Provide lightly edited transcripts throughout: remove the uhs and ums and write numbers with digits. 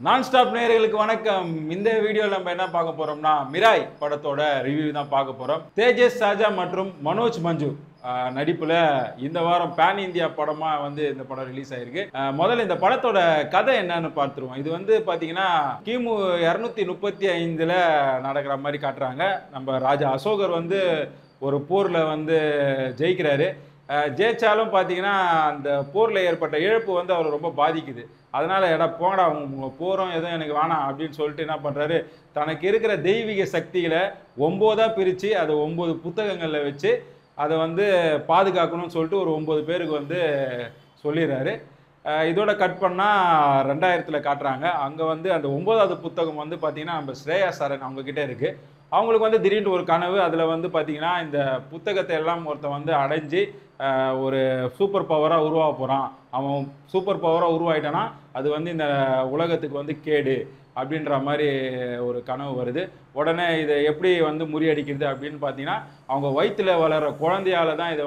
நான் ஸ்டாப் நேயர்களுக்கு வணக்கம். இந்த வீடியோவில் நம்ம என்ன பார்க்க போறோம்னா மிராய் படத்தோட ரிவ்யூ தான் பார்க்க போறோம். தேஜஸ் சாஜா மற்றும் மனோஜ் மஞ்சு நடிப்புல இந்த வாரம் பேன் இந்தியா படமா இந்த படம் ரிலீஸ் ஆயிருக்கு. முதல்ல இந்த படத்தோட கதை என்னன்னு பார்த்துருவோம். இது பாத்தீங்கன்னா கிமு 235ல நடக்கிற மாதிரி காட்டுறாங்க. நம்ம ராஜா அசோகர் ஒரு போர்ல ஜெயிக்கிறாரு. ஜெயிச்சாலும் பார்த்தீங்கன்னா அந்த போரில் ஏற்பட்ட இழப்பு அவர் ரொம்ப பாதிக்குது. அதனால் எடா போங்கடா உங்க போகிறோம் எதுவும் எனக்கு வேணாம் அப்படின்னு சொல்லிட்டு என்ன பண்ணுறாரு, தனக்கு இருக்கிற தெய்வீக சக்திகளை 9ஆக பிரித்து அதை 9 புத்தகங்களில் வச்சு அதை பாதுகாக்கணும்னு சொல்லிட்டு ஒரு 9 பேருக்கு சொல்லிடுறாரு. இதோட கட் பண்ணால் 2000ல் காட்டுறாங்க. அங்கே அந்த 9ஆவது புத்தகம் பார்த்தீங்கன்னா நம்ம ஸ்ரேயா சரண் அவங்கக்கிட்ட இருக்குது. அவங்களுக்கு திடீர்னு ஒரு கனவு. அதில் பார்த்தீங்கன்னா இந்த புத்தகத்தை எல்லாம் ஒருத்தன் அடைஞ்சு ஒரு சூப்பர் பவராக உருவாக போகிறான். அவன் சூப்பர் பவராக உருவாயிட்டானா அது இந்த உலகத்துக்கு கேடு அப்படின்ற மாதிரி ஒரு கனவு வருது. உடனே இதை எப்படி முறியடிக்கிறது அப்படின்னு பார்த்தீங்கன்னா அவங்க வயிற்றில் வளர்கிற குழந்தையால் தான் இதை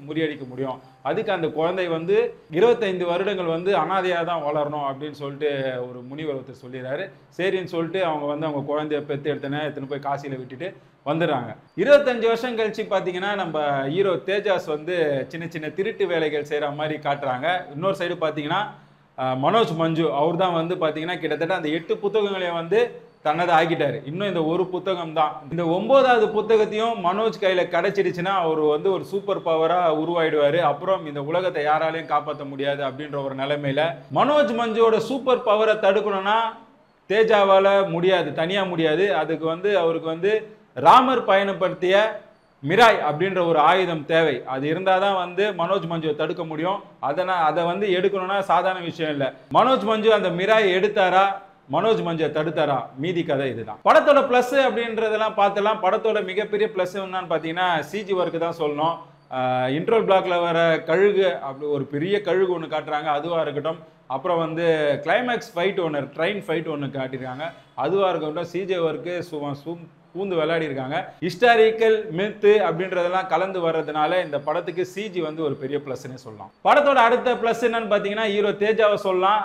முறியடிக்க முடியும். அதுக்கு அந்த குழந்தை 25 வருடங்கள் அனாதையாக தான் வளரணும் அப்படின்னு சொல்லிட்டு ஒரு முனிவர் ஒருத்தர் சொல்லிடுறாரு. சரின்னு சொல்லிட்டு அவங்க அவங்க குழந்தைய பெற்று எடுத்துன்னு போய் காசியில் விட்டுட்டு வந்துடுறாங்க. 25 வருஷம் கழிச்சு பார்த்தீங்கன்னா நம்ம ஹீரோ தேஜாஸ் சின்ன சின்ன திருட்டு வேலைகள் செய்கிற மாதிரி காட்டுறாங்க. இன்னொரு சைடு பார்த்தீங்கன்னா மனோஜ் மஞ்சு அவர் தான் பார்த்தீங்கன்னா கிட்டத்தட்ட அந்த 8 புத்தகங்களையும் தன்னதை ஆக்கிட்டாரு. இன்னும் இந்த ஒரு புத்தகம் தான். இந்த 9ஆவது புத்தகத்தையும் மனோஜ் கையில கிடைச்சிடுச்சுன்னா அவர் ஒரு சூப்பர் பவரா உருவாயிடுவாரு. அப்புறம் இந்த உலகத்தை யாராலையும் காப்பாற்ற முடியாது அப்படின்ற ஒரு நிலைமையில மனோஜ் மஞ்சுவோட சூப்பர் பவரை தடுக்கணும்னா தேஜாவால முடியாது, தனியா முடியாது. அதுக்கு அவருக்கு ராமர் பயணப்படுத்திய மிராய் அப்படின்ற ஒரு ஆயுதம் தேவை. அது இருந்தாதான் மனோஜ் மஞ்சுவை தடுக்க முடியும். அதை எடுக்கணும்னா சாதாரண விஷயம் இல்லை. மனோஜ் மஞ்சு அந்த மிராய் எடுத்தாரா, மனோஜ் மஞ்சை தடுத்தாரா, மீதி கதை இதுதான். படத்தோட பிளஸ் அப்படின்றதெல்லாம் பார்த்தலாம். படத்தோட மிகப்பெரிய பிளஸ் என்னன்னு பார்த்தீங்கன்னா சிஜி ஒர்க்கு தான் சொல்லணும். இன்ட்ரோல் பிளாக்ல வர கழுகு அப்படி ஒரு பெரிய கழுகு ஒன்று காட்டுறாங்க, அதுவாக இருக்கட்டும். அப்புறம் கிளைமேக்ஸ் ஃபைட் ஒன்று, ட்ரெயின் ஃபைட் ஒன்று காட்டியிருக்காங்க, அதுவாக இருக்கட்டும். சிஜி ஒர்க்கு பூந்து விளையாடி இருக்காங்க. ஹிஸ்டாரிக்கல் மித்து அப்படின்றதெல்லாம் கலந்து வர்றதுனால இந்த படத்துக்கு சிஜி ஒரு பெரிய பிளஸ்னே சொல்லலாம். படத்தோட அடுத்த பிளஸ் என்னன்னு பார்த்தீங்கன்னா ஹீரோ தேஜாவை சொல்லலாம்.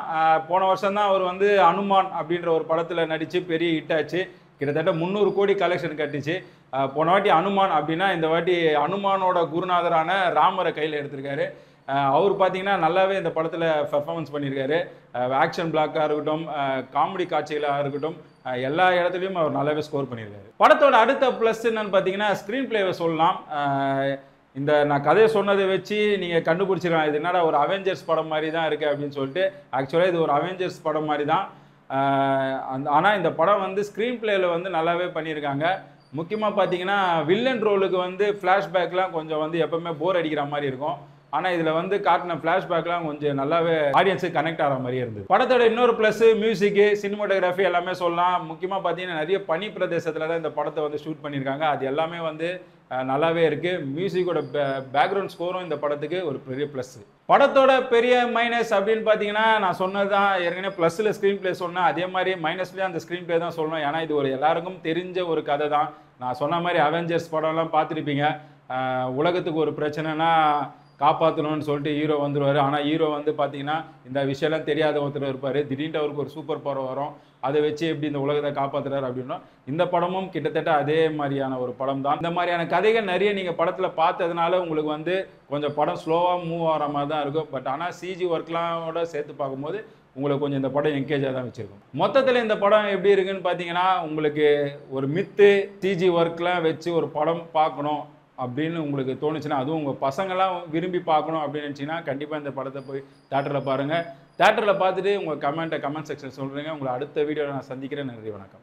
போன வருஷம் தான் அவர் அனுமான் அப்படின்ற ஒரு படத்தில் நடித்து பெரிய ஹிட் ஆச்சு. கிட்டத்தட்ட 300 கோடி கலெக்ஷன் கட்டிச்சு. போன வாட்டி அனுமான் அப்படின்னா இந்த வாட்டி அனுமானோட குருநாதரான ராமரை கையில் எடுத்திருக்காரு. அவர் பார்த்தீங்கன்னா நல்லாவே இந்த படத்தில் பெர்ஃபார்மன்ஸ் பண்ணியிருக்காரு. ஆக்ஷன் பிளாக்காக இருக்கட்டும், காமெடி காட்சிகளாக இருக்கட்டும், எல்லா இடத்துலையும் அவர் நல்லாவே ஸ்கோர் பண்ணியிருக்காரு. படத்தோட அடுத்த ப்ளஸ் என்னன்னு பார்த்தீங்கன்னா ஸ்க்ரீன் பிளேவை சொல்லலாம். இந்த நான் கதையை சொன்னதை வச்சு நீங்கள் கண்டுபிடிச்சிடலாம் இது என்னடா ஒரு அவெஞ்சர்ஸ் படம் மாதிரி தான் இருக்குது அப்படின்னு சொல்லிட்டு. ஆக்சுவலாக இது ஒரு அவெஞ்சர்ஸ் படம் மாதிரி தான். ஆனால் இந்த படம் ஸ்க்ரீன் பிளேயில் நல்லாவே பண்ணியிருக்காங்க. முக்கியமாக பார்த்தீங்கன்னா வில்லன் ரோலுக்கு ஃப்ளாஷ்பேக்லாம் கொஞ்சம் எப்பவுமே போர் அடிக்கிற மாதிரி இருக்கும். ஆனால் இதில் காட்டின ஃப்ளாஷ்பேக்லாம் கொஞ்சம் நல்லாவே ஆடியன்ஸுக்கு கனெக்ட் ஆகிற மாதிரியே இருந்தது. படத்தோட இன்னொரு ப்ளஸ் மியூசிக்கு, சினிமாட்டோகிராஃபி எல்லாமே சொல்லலாம். முக்கியமாக பார்த்தீங்கன்னா நிறைய பனி பிரதேசத்தில் தான் இந்த படத்தை ஷூட் பண்ணியிருக்காங்க. அது எல்லாமே நல்லாவே இருக்குது. மியூசிக்கோட பேக்ரவுண்ட் ஸ்கோரும் இந்த படத்துக்கு ஒரு பெரிய ப்ளஸ். படத்தோட பெரிய மைனஸ் அப்படின்னு பார்த்தீங்கன்னா நான் சொன்னது தான் ஏற்கனவே. ப்ளஸில் ஸ்க்ரீன் பிளே சொன்னேன், அதே மாதிரி மைனஸ்லேயே அந்த ஸ்க்ரீன் பிளே தான் சொல்லணும். ஏன்னா இது ஒரு எல்லாருக்கும் தெரிஞ்ச ஒரு கதை தான். நான் சொன்ன மாதிரி அவெஞ்சர்ஸ் படம்லாம் பார்த்துருப்பீங்க. உலகத்துக்கு ஒரு பிரச்சனைனா காப்பாற்றணும்னு சொல்லிட்டு ஹீரோ வந்துடுவார். ஆனால் ஹீரோ பார்த்தீங்கன்னா இந்த விஷயம்லாம் தெரியாத ஒருத்தர் இருப்பார். திடீர்னு அவருக்கு ஒரு சூப்பர் பவர் வரும். அதை வச்சு எப்படி இந்த உலகத்தை காப்பாற்றுறாரு அப்படின்னா இந்த படமும் கிட்டத்தட்ட அதே மாதிரியான ஒரு படம் தான். இந்த மாதிரியான கதைகள் நிறைய நீங்கள் படத்தில் பார்த்ததுனால உங்களுக்கு கொஞ்சம் படம் ஸ்லோவாக மூவ் ஆகிற மாதிரி தான் இருக்கும். பட் ஆனால் சிஜி ஒர்க்லாம் சேர்த்து பார்க்கும்போது உங்களுக்கு கொஞ்சம் இந்த படம் என்கேஜாக தான் வச்சுருக்கும். மொத்தத்தில் இந்த படம் எப்படி இருக்குன்னு பார்த்தீங்கன்னா உங்களுக்கு ஒரு மித்து சிஜி ஒர்க்லாம் வச்சு ஒரு படம் பார்க்கணும் அப்படின்னு உங்களுக்கு தோணுச்சுன்னா, அதுவும் உங்கள் பசங்களாம் விரும்பி பார்க்கணும் அப்படின்னு நினச்சிங்கன்னா கண்டிப்பாக இந்த படத்தை போய் தியேட்டரில் பாருங்கள். தியேட்டரில் பார்த்துட்டு உங்கள் கமெண்ட் செக்ஷன் சொல்கிறீங்க. உங்களை அடுத்த வீடியோவில் நான் சந்திக்கிறேன். நன்றி, வணக்கம்.